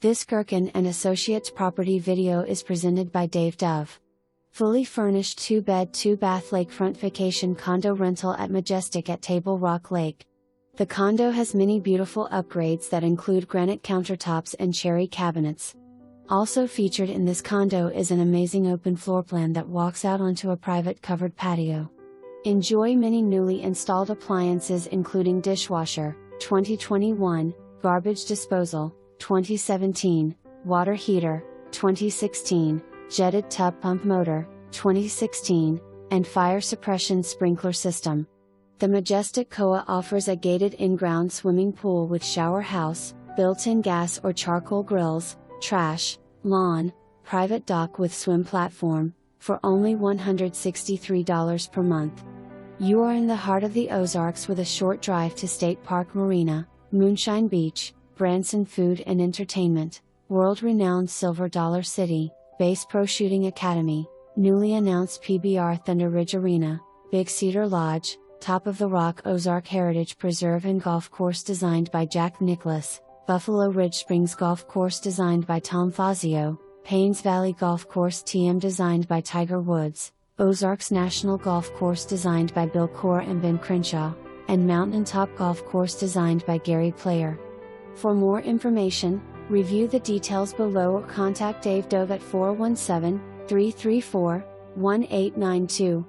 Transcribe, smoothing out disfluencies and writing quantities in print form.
This Gerken and Associates property video is presented by Dave Dove. Fully furnished 2-bed 2-bath lakefront vacation condo rental at Majestic at Table Rock Lake. The condo has many beautiful upgrades that include granite countertops and cherry cabinets. Also featured in this condo is an amazing open floor plan that walks out onto a private covered patio. Enjoy many newly installed appliances including dishwasher, 2021, garbage disposal, 2017, water heater, 2016, jetted tub pump motor, 2016, and fire suppression sprinkler system. The Majestic COA offers a gated in-ground swimming pool with shower house, built-in gas or charcoal grills, trash, lawn, private dock with swim platform, for only $163 per month. You are in the heart of the Ozarks with a short drive to State Park Marina, Moonshine Beach, Branson Food and Entertainment, world-renowned Silver Dollar City, Bass Pro Shooting Academy, newly announced PBR Thunder Ridge Arena, Big Cedar Lodge, Top of the Rock Ozark Heritage Preserve and Golf Course designed by Jack Nicklaus, Buffalo Ridge Springs Golf Course designed by Tom Fazio, Payne's Valley Golf Course TM designed by Tiger Woods, Ozarks National Golf Course designed by Bill Coore and Ben Crenshaw, and Mountain Top Golf Course designed by Gary Player. For more information, review the details below or contact Dave Dove at 417-334-1892.